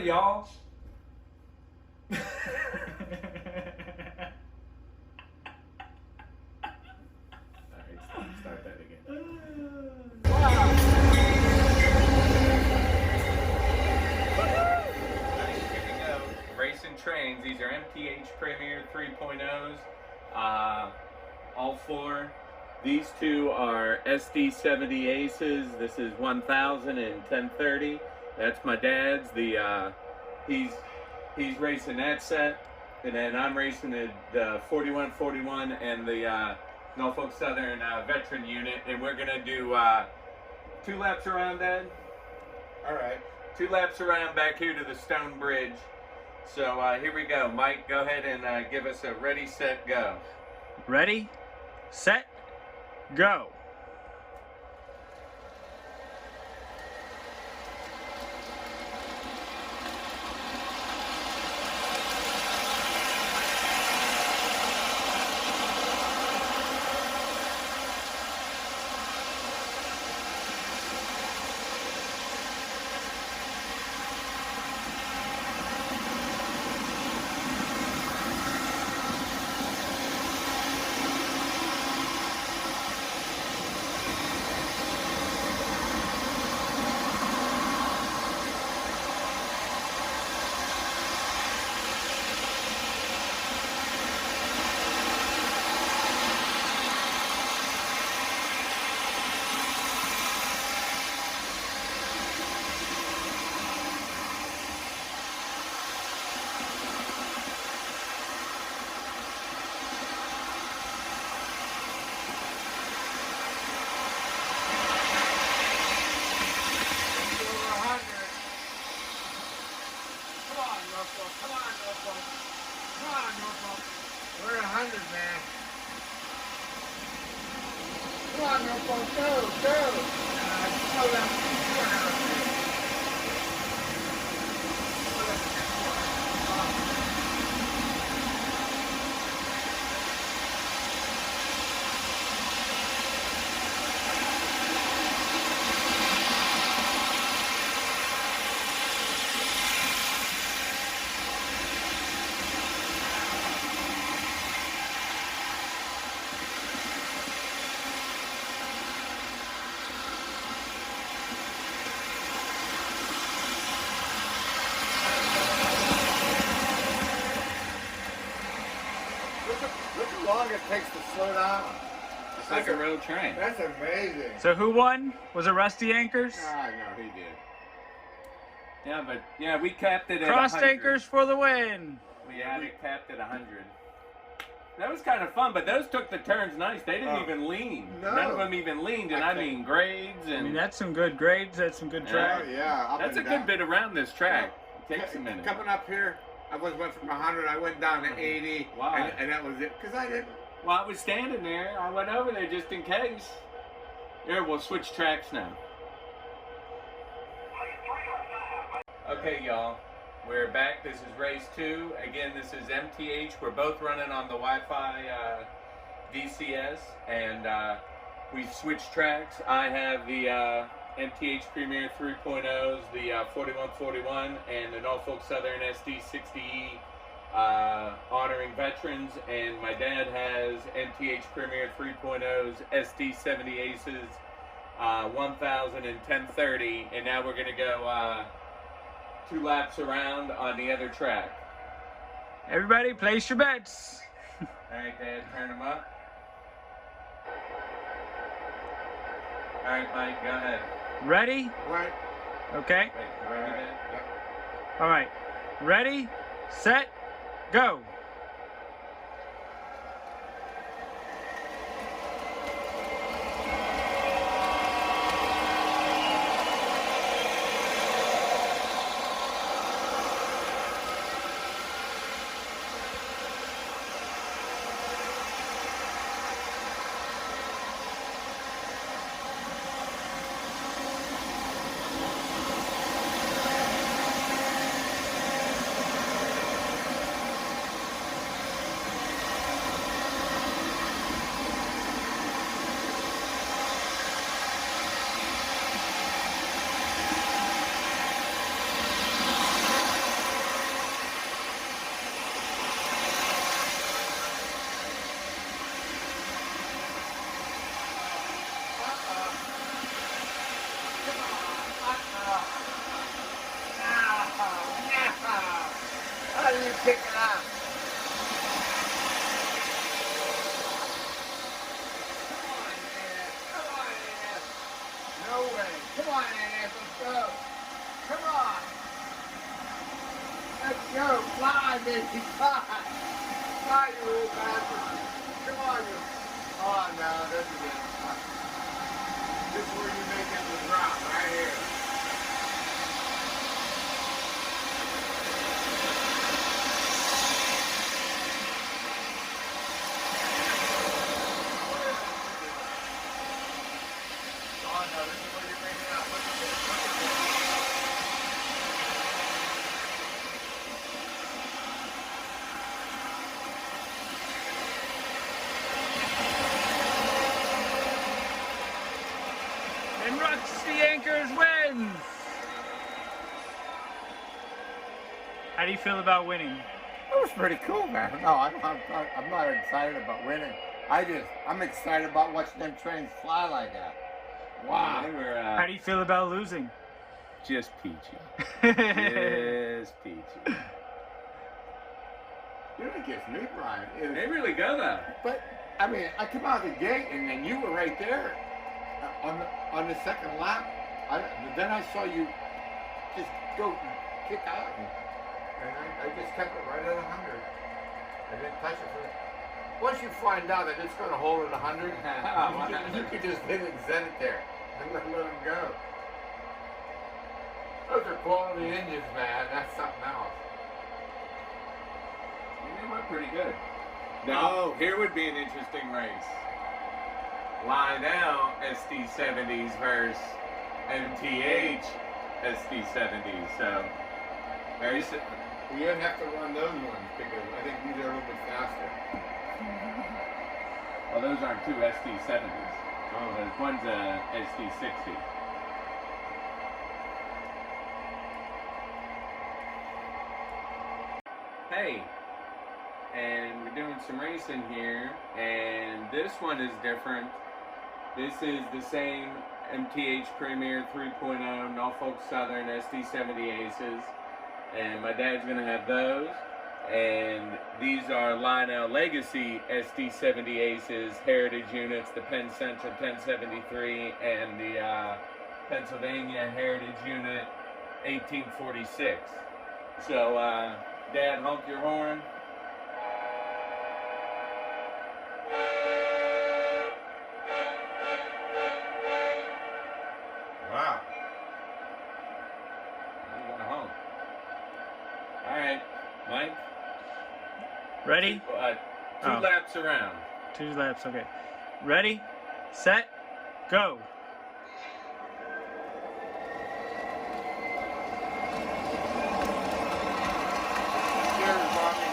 y'all. Start that again. Wow. Alright, here we go. Racing trains. These are MTH Premier 3.0s. All four. These two are SD70 Aces. This is 1000 and 1030. That's my dad's. He's racing that set, and then I'm racing the 4141 and the Norfolk Southern veteran unit, and we're gonna do 2 laps around, Dad. All right. 2 laps around back here to the Stone Bridge. So here we go. Mike, go ahead and give us a ready, set, go. Ready, set, go. We're 100, man. Come on, Norfolk, go. Slow down. Look how long it takes to slow down. It's like a real train. That's amazing. So who won? Was it Rusty Anchors? Ah, no, he did. Yeah, but yeah, we capped it at Cross 100. Anchors for the win. We had it capped at 100. That was kind of fun, but those took the turns nice. They didn't even lean. No. None of them even leaned, and I mean grades and. I mean, that's some good grades. That's some good track. Oh, yeah. Up That's a and good down. bit around this track. It takes a minute. Coming up here, I went from 100, I went down to 80. Why? And that was it. Because I didn't. Well, I was standing there. I went over there just in case. Here, we'll switch tracks now. Okay, y'all. We're back. This is race 2. Again, this is MTH. We're both running on the Wi-Fi DCS, and we switched tracks. I have the MTH Premier 3.0s, the 4141, and the Norfolk Southern SD60E honoring veterans, and my dad has MTH Premier 3.0s, SD70 Aces, 1000 and 1030, and now we're going to go 2 laps around on the other track. Everybody, place your bets. All right, Dad, turn them up. All right, Mike, go ahead. Ready? Right. Okay. Wait, you ready, Dad? All right. Ready, set, go. Come on, Anna, let's go. Come on. Let's go. Fly, baby, fly. Fly, you little bastard. Come on, you. Oh, no, this is it. This is where you make it the drop, right here. Oh, no, this is where you're making it up. Look at this. Look at this. And Rusty Anchors wins! How do you feel about winning? That was pretty cool, man. No, I'm not excited about winning. I'm excited about watching them trains fly like that. Wow. They were, How do you feel about losing? just peachy. Just peachy. You know what gets me, Brian, is... They really go though. But, I mean, I come out of the gate and then you were right there on the second lap. Then I saw you just go kick out. And I just kept it right at 100. I didn't touch it for the... Once you find out that it's going to hold at 100, you could just hit it and set it there and let them go. Those are quality engines, man. That's something else. They went pretty good. Now, here would be an interesting race. Lionel SD70s versus MTH SD70s. So, very We didn't have to run those ones because I think these are a little bit faster. well, those aren't two SD70s. Oh, one's a SD60. Hey, and we're doing some racing here, and this one is different. This is the same MTH Premier 3.0 Norfolk Southern SD70 Aces, and my dad's gonna have those. And these are Lionel Legacy SD70 Aces Heritage units, the Penn Central 1073 and the Pennsylvania Heritage Unit 1846. So, Dad, honk your horn. Wow. I'm gonna honk. All right, Mike. Ready? Two laps around. 2 laps, okay. Ready, set, go. Cheers, Bobby.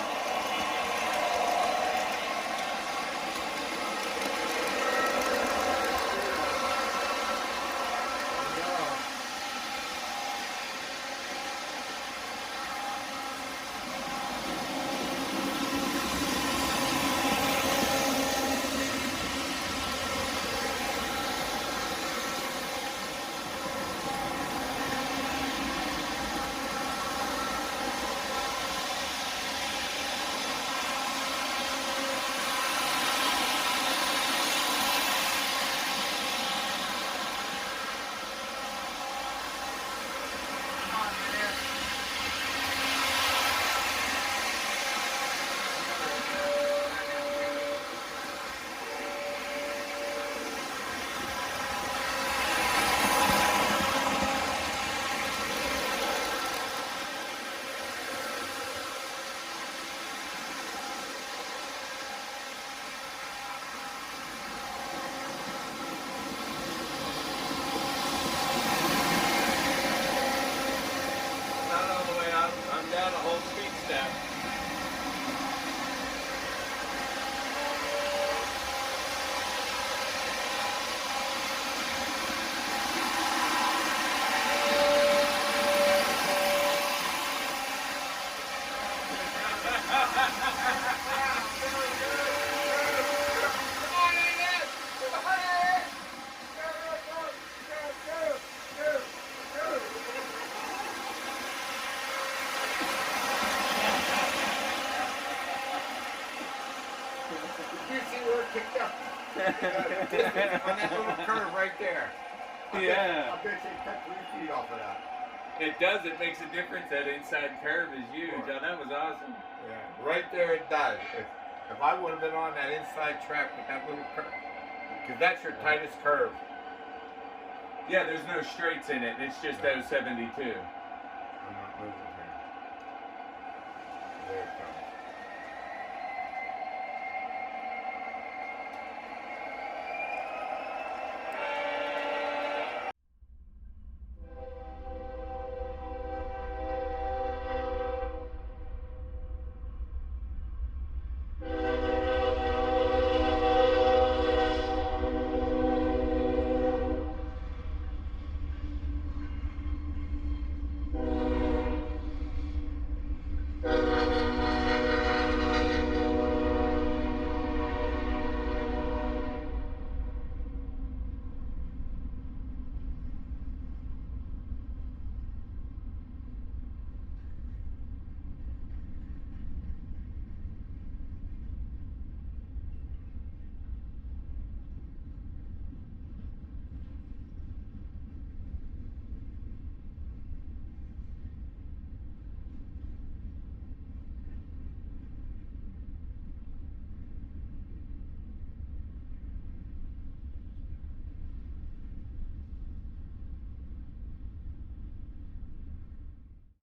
Not all the way out. I'm down a whole speed step. You see where it kicked up? On that little curve right there. Yeah. I bet you cut 3 feet off of that. It does. It makes a difference. That inside curve is huge. Oh, that was awesome. Yeah, right there it does. If I would have been on that inside track with that little curve, because that's your tightest curve. Yeah, there's no straights in it. It's just those 72. I'm not moving here. There it